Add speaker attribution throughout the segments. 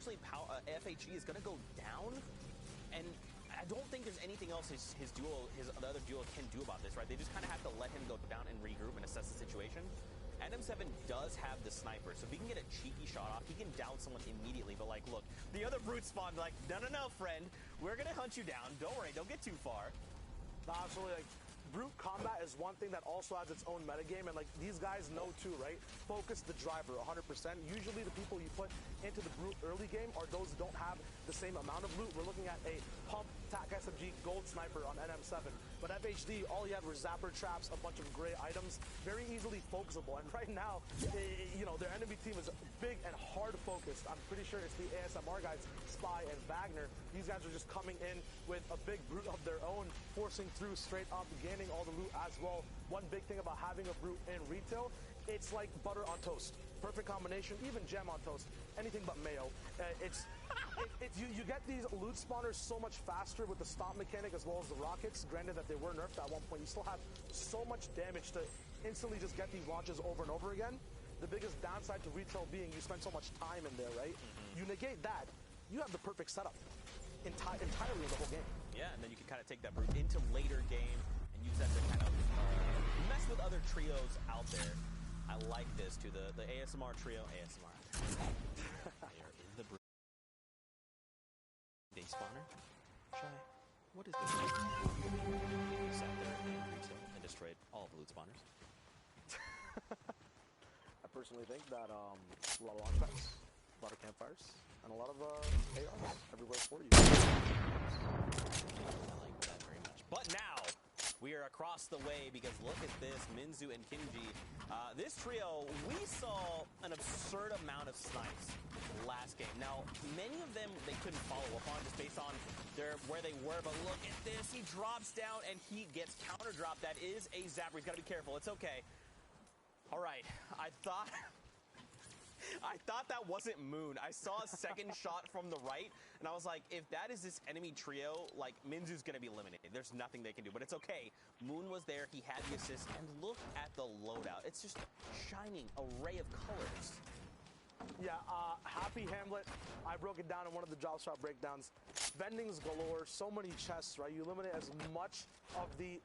Speaker 1: unfortunately, FHE is going to go down, and I don't think there's anything else the other duo can do about this, right? They just kind of have to let him go down and regroup and assess the situation. NM7 does have the sniper, so if he can get a cheeky shot off, he can down someone immediately. But, like, look, the other brute spawned, like, no, friend. We're going to hunt you down. Don't worry. Don't get too far.
Speaker 2: Absolutely, like, brute combat is one thing that also has its own metagame, and like these guys know too, right? Focus the driver 100%. Usually the people you put into the brute early game are those who don't have the same amount of loot. We're looking at a pump tac SMG gold sniper on NM7, but FHD, all he had were zapper traps, a bunch of gray items, very easily focusable. And right now, you know, their enemy team is big and hard focused. I'm pretty sure it's the ASMR guys, Spy and Wagner. These guys are just coming in with a big brute of their own, forcing through straight up, gaining all the loot as well. One big thing about having a brute in retail, it's like butter on toast. Perfect combination, even jam on toast, anything but mayo. You get these loot spawners so much faster with the stomp mechanic as well as the rockets. Granted that they were nerfed at one point, you still have so much damage to instantly just get these launches over and over again. The biggest downside to retail being you spend so much time in there, right? You negate that, you have the perfect setup entirely in the whole game.
Speaker 1: Yeah, and then you can kind of take that brute into later game and use that to kind of mess with other trios out there. I like this too. The ASMR trio, ASMR. They are in the brute. Day spawner. Shy. What is this? Sat there in retail and destroyed all the loot spawners.
Speaker 2: I personally think that a lot of launch pads, a lot of campfires, and a lot of ARs everywhere for you.
Speaker 1: I like that very much. But now, we are across the way because look at this, Minzu and Kinji. This trio, we saw an absurd amount of snipes last game. Now, many of them they couldn't follow up on just based on where they were, but look at this. He drops down and he gets counter dropped. That is a zapper. He's got to be careful. It's okay. All right, I thought that wasn't Moon. I saw a second shot from the right, and I was like, if that is this enemy trio, like, Minzu's going to be eliminated. There's nothing they can do, but it's okay. Moon was there. He had the assist, and look at the loadout. It's just shining array of colors.
Speaker 2: Yeah, Happy Hamlet, I broke it down in one of the drop shot breakdowns. Vendings galore, so many chests, right? You eliminate as much of the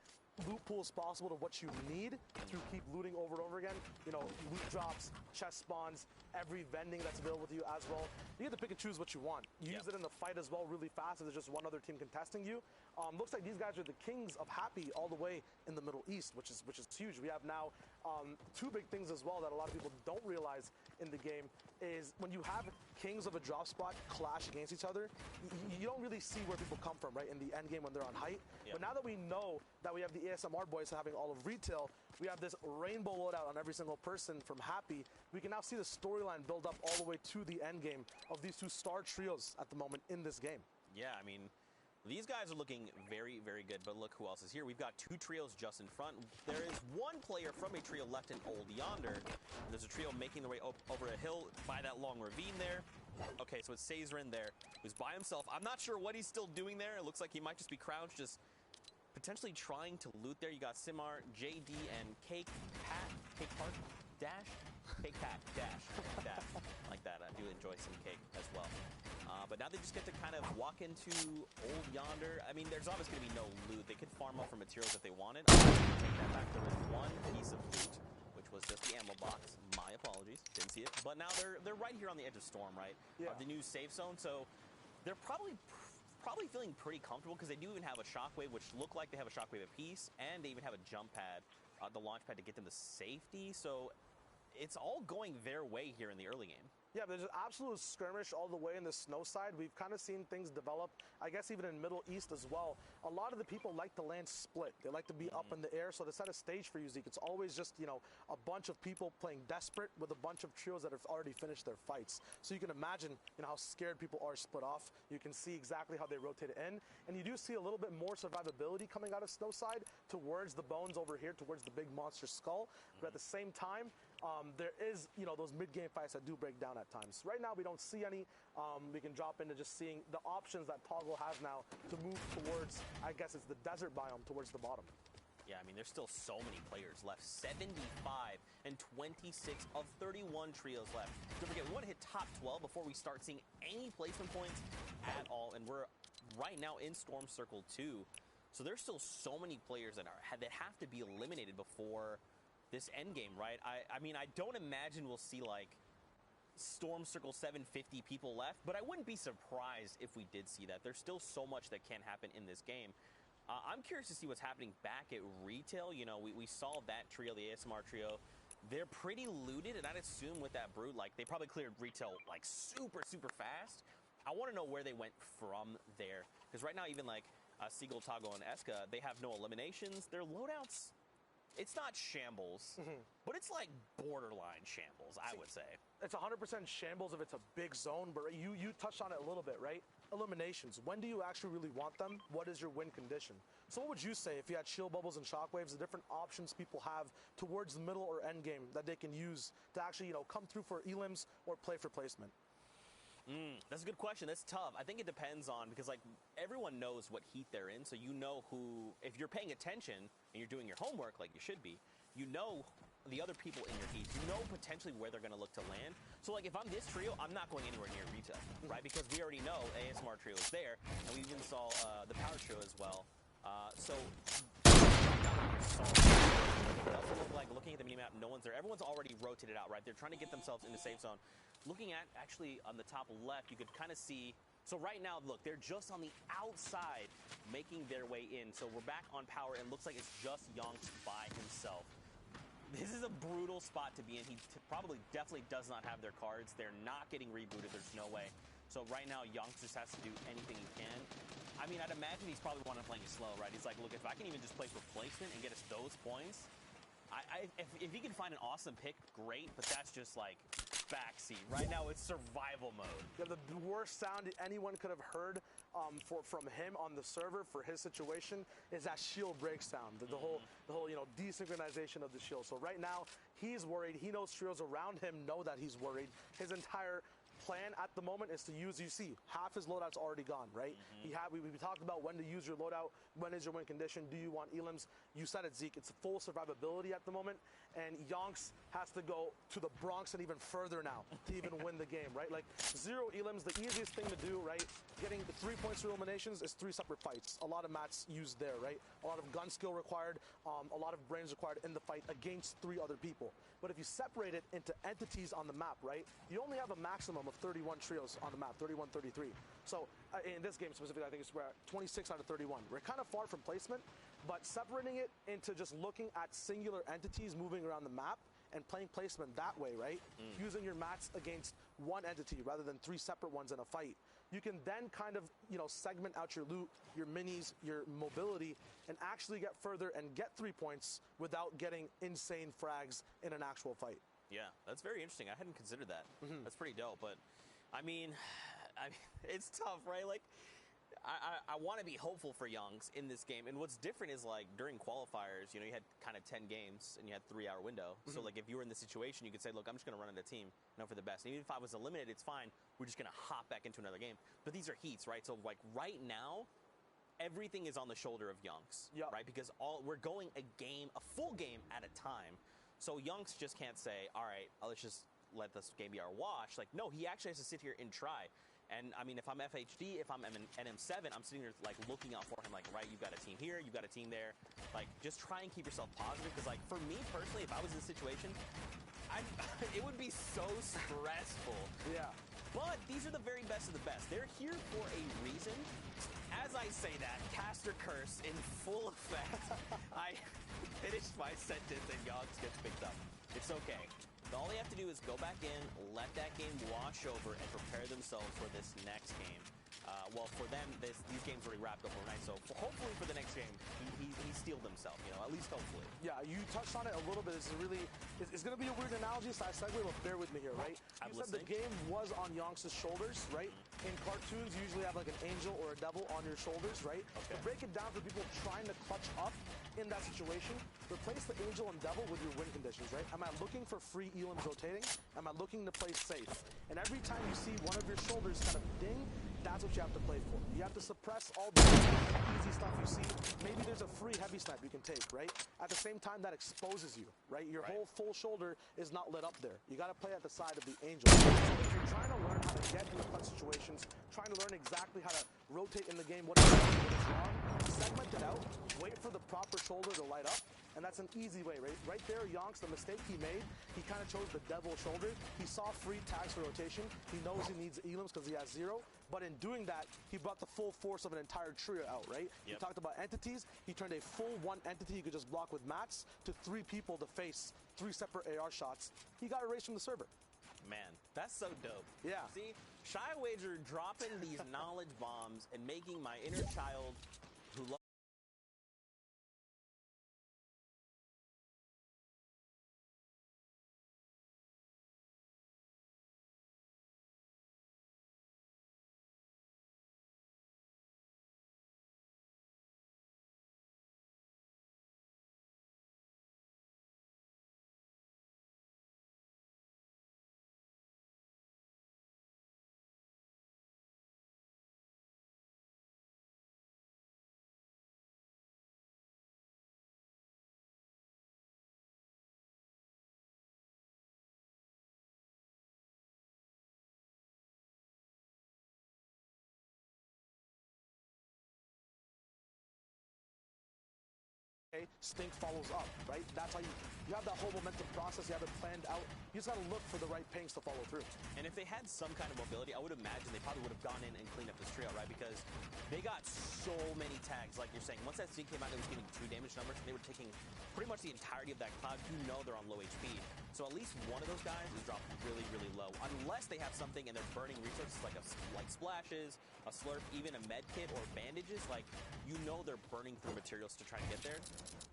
Speaker 2: loot pool as possible to what you need to keep looting over and over again. You know, loot drops, chest spawns, every vending that's available to you as well. You get to pick and choose what you want. You use it in the fight as well really fast if there's just one other team contesting you. Looks like these guys are the kings of Happy all the way in the Middle East, which is huge. We have now two big things as well that a lot of people don't realize in the game is when you have kings of a drop spot clash against each other, you don't really see where people come from, right, in the end game when they're on height. But now that we know that we have the ASMR boys having all of retail, we have this rainbow loadout on every single person from Happy. We can now see the storyline build up all the way to the end game of these two star trios at the moment in this game.
Speaker 1: Yeah, I mean, these guys are looking very, very good, but look who else is here. We've got two trios just in front. There is one player from a trio left in Old Yonder. There's a trio making their way over a hill by that long ravine there. Okay, so it's Sazerin there, who's by himself. I'm not sure what he's still doing there. It looks like he might just be crouched, just potentially trying to loot there. You got Simar, JD, and Cake Park Dash? Cake Pack Dash. Like that. I do enjoy some cake as well. But now they just get to kind of walk into Old Yonder. I mean, there's obviously going to be no loot. They could farm up for materials if they wanted. Take that back. There was one piece of loot, which was just the ammo box. My apologies. Didn't see it. But now they're right here on the edge of Storm, right?
Speaker 2: Yeah.
Speaker 1: Of the new safe zone. So they're probably feeling pretty comfortable because they do even have a shockwave, which look like they have a shockwave apiece, and they even have a jump pad, the launch pad to get them to safety. So it's all going their way here in the early game.
Speaker 2: Yeah, there's an absolute skirmish all the way in the snow side. We've kind of seen things develop, I guess even in Middle East as well. A lot of the people like to land split. They like to be up in the air. So to set a stage for you, Zeke, it's always just, you know, a bunch of people playing desperate with a bunch of trios that have already finished their fights. So you can imagine, you know, how scared people are split off. You can see exactly how they rotate it in. And you do see a little bit more survivability coming out of snow side towards the bones over here, towards the big monster skull. But at the same time, there is, you know, those mid-game fights that do break down at times. Right now, we don't see any. We can drop into just seeing the options that Toggle has now to move towards, I guess it's the desert biome towards the bottom.
Speaker 1: Yeah, I mean, there's still so many players left. 75 and 26 of 31 trios left. Don't forget, we want to hit top 12 before we start seeing any placement points at all. And we're right now in Storm Circle 2. So there's still so many players that have to be eliminated before this end game, right? I mean, I don't imagine we'll see like Storm Circle 750 people left, but I wouldn't be surprised if we did see that. There's still so much that can happen in this game. I'm curious to see what's happening back at retail. You know, we saw that trio, the ASMR trio. They're pretty looted, and I'd assume with that Brute, like, they probably cleared retail, like, super, super fast. I want to know where they went from there. Because right now, even, like, Seagull, Toggle, and Eska, they have no eliminations. Their loadouts, it's not shambles, but it's, like, borderline shambles, I would say.
Speaker 2: It's 100% shambles if it's a big zone, but you touched on it a little bit, right? Eliminations. When do you actually really want them? What is your win condition? So what would you say if you had shield bubbles and shockwaves, the different options people have towards the middle or end game that they can use to actually, you know, come through for elims or play for placement?
Speaker 1: That's a good question. That's tough. I think it depends on, because like everyone knows what heat they're in, so you know who, if you're paying attention and you're doing your homework like you should be, you know the other people in your heat, you know potentially where they're going to look to land. So like if I'm this trio, I'm not going anywhere near retail, right? Because we already know ASMR trio is there, and we even saw the power trio as well. So it doesn't look like, looking at the minimap, no one's there. Everyone's already rotated out, right? They're trying to get themselves into safe zone. Looking at actually on the top left, you could kind of see. So right now, look, they're just on the outside making their way in. So we're back on power, and looks like it's just Yonks by himself. This is a brutal spot to be in. He definitely does not have their cards. They're not getting rebooted. There's no way. So right now, Yonks just has to do anything he can. I mean, I'd imagine he's probably wanting to play slow, right? He's like, look, if I can even just play for placement and get us those points, if he can find an awesome pick, great, but that's just like backseat. Right now, it's survival mode. Yeah, the
Speaker 2: worst sound anyone could have heard from him on the server for his situation is that shield break sound, the whole you know, desynchronization of the shield. So right now, he's worried. He knows trios around him know that he's worried. His entire plan at the moment is to use, you see, half his loadout's already gone, right? We talked about when to use your loadout, when is your win condition, do you want elims? You said it, Zeke, it's full survivability at the moment, and Yonks has to go to the Bronx and even further now to even win the game, right? Like, 0 elims, the easiest thing to do, right? Getting the 3 points through eliminations is 3 separate fights. A lot of mats used there, right? A lot of gun skill required, a lot of brains required in the fight against 3 other people. But if you separate it into entities on the map, right, you only have a maximum of 31 trios on the map, 31, 33. So in this game specifically, I think it's 26 out of 31. We're kind of far from placement, but separating it into just looking at singular entities moving around the map and playing placement that way, right? Using your mats against one entity rather than 3 separate ones in a fight. You can then kind of, you know, segment out your loot, your minis, your mobility, and actually get further and get 3 points without getting insane frags in an actual fight.
Speaker 1: Yeah, that's very interesting. I hadn't considered that. That's pretty dope, but I mean, it's tough, right? Like, I want to be hopeful for Yonks in this game. And what's different is, like, during qualifiers, you know, you had kind of 10 games and you had 3-hour window. So, like, if you were in this situation, you could say, look, I'm just going to run into a team and hope for the best. And even if I was eliminated, it's fine. We're just going to hop back into another game. But these are heats, right? So, like, right now, everything is on the shoulder of Yonks, right? Because we're going a full game at a time. So Yonks just can't say, all right, let's just let this game be our wash. Like, no, he actually has to sit here and try. And I mean, if I'm FHD, if I'm NM7, I'm sitting there like looking out for him, like, right, you've got a team here, you've got a team there. Like, just try and keep yourself positive. Because, like, for me personally, if I was in this situation, it would be so stressful.
Speaker 2: Yeah.
Speaker 1: But these are the very best of the best. They're here for a reason. As I say that, caster curse in full effect. I finished my sentence and Yonks gets picked up. It's okay. All they have to do is go back in, let that game wash over, and prepare themselves for this next game. Well, for them, these games already wrapped up overnight, so hopefully for the next game, he steeled himself, you know, at least hopefully.
Speaker 2: Yeah, you touched on it a little bit. It's going to be a weird analogy, so I segue, but bear with me here, right? You said the game was on Yonks' shoulders, right? In cartoons, you usually have like an angel or a devil on your shoulders, right?
Speaker 1: Okay.
Speaker 2: To break it down for people trying to clutch up in that situation, replace the angel Angel and Devil with your win conditions, right? Am I looking for free elims rotating? Am I looking to play safe? And every time you see one of your shoulders kind of ding, that's what you have to play for. You have to suppress all the easy stuff you see. Maybe there's a free heavy snipe you can take, right? At the same time, that exposes you, right? Your whole full shoulder is not lit up there. You got to play at the side of the Angel. So if you're trying to learn how to get in the clutch situations, trying to learn exactly how to rotate in the game, what is right, what is wrong, segment it out, wait for the proper shoulder to light up, and that's an easy way, right? Right there, Yonks, the mistake he made, he kind of chose the Devil shoulder. He saw free tags for rotation. He knows he needs elims because he has 0. But in doing that, he brought the full force of an entire trio out, right? He talked about entities. He turned a full one entity you could just block with mats to 3 people to face 3 separate AR shots. He got erased from the server.
Speaker 1: Man, that's so dope.
Speaker 2: Yeah.
Speaker 1: See, Shy Wager dropping these knowledge bombs and making my inner child who loves
Speaker 2: Stink follows up, right? That's how you have that whole momentum process. You have it planned out. You just got to look for the right pings to follow through.
Speaker 1: And if they had some kind of mobility, I would imagine they probably would have gone in and cleaned up this trail, right? Because they got so many tags, like you're saying. Once that Stink came out, it was getting 2 damage numbers. They were taking pretty much the entirety of that cloud. You know they're on low HP. So at least one of those guys is dropped really, really low. Unless they have something and they're burning resources like splashes, a slurp, even a med kit or bandages. Like, you know they're burning through materials to try to get there.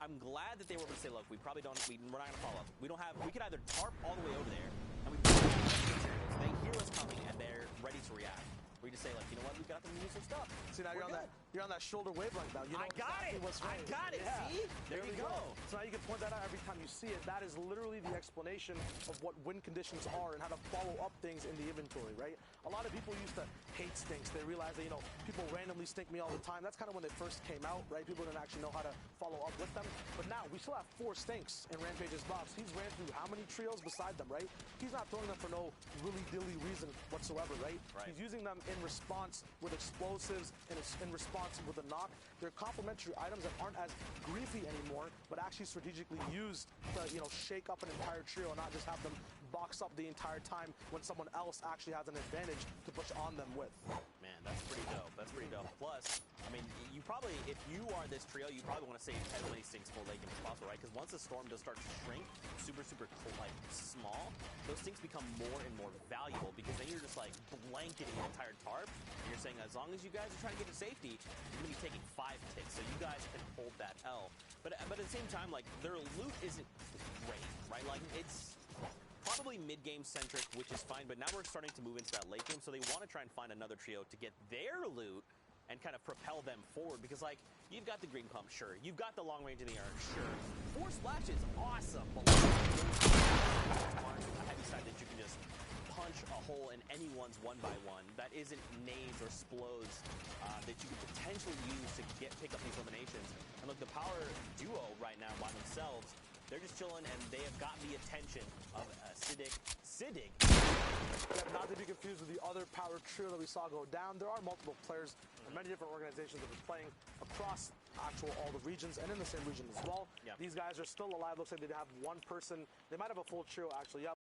Speaker 1: I'm glad that they were able to say, look, we're not going to follow up. We could either tarp all the way over there, and we burn materials. They hear us coming, and they're ready to react. We just say, like, you know what, we got them to use some stuff.
Speaker 2: See, now you're on that shoulder wavelength now. You know
Speaker 1: I got
Speaker 2: exactly
Speaker 1: it.
Speaker 2: What's right.
Speaker 1: I got it.
Speaker 2: Yeah.
Speaker 1: See? There you go.
Speaker 2: So now you can point that out every time you see it. That is literally the explanation of what win conditions are and how to follow up things in the inventory, right? A lot of people used to hate stinks. They realized that, you know, people randomly stink me all the time. That's kind of when they first came out, right? People didn't actually know how to follow up with them. But now we still have 4 stinks in Rampage's box. He's ran through how many trios beside them, right? He's not throwing them for no willy-dilly reason whatsoever, right? He's using them in response with explosives and in response with a knock. They're complementary items that aren't as griefy anymore, but actually strategically used to, you know, shake up an entire trio and not just have them box up the entire time when someone else actually has an advantage to push on them with.
Speaker 1: Man, that's pretty dope. That's pretty dope. Plus, I mean, you probably, if you are this trio, you probably want to save as many stinks full late game as possible, right? Because once the storm does start to shrink, super, like, small, those stinks become more and more valuable because then you're just, like, blanketing the entire tarp, and you're saying, as long as you guys are trying to get to safety, you're going to be taking 5 ticks, so you guys can hold that L. But at the same time, like, their loot isn't great, right? Like, it's probably mid-game centric, which is fine, but now we're starting to move into that late game, so they want to try and find another trio to get their loot and kind of propel them forward, because, like, you've got the green pump, sure. You've got the long range in the air, sure. 4 splashes, awesome. But a heavy side that you can just punch a hole in anyone's 1x1 that isn't nades or splodes that you could potentially use to pick up these eliminations. And look, the power duo right now by themselves, they're just chilling, and they have got the attention of Siddig.
Speaker 2: Yeah, not to be confused with the other power trio that we saw go down. There are multiple players and many different organizations that are playing across all the regions and in the same region as well. These guys are still alive. Looks like they have one person. They might have a full trio, actually. Yeah.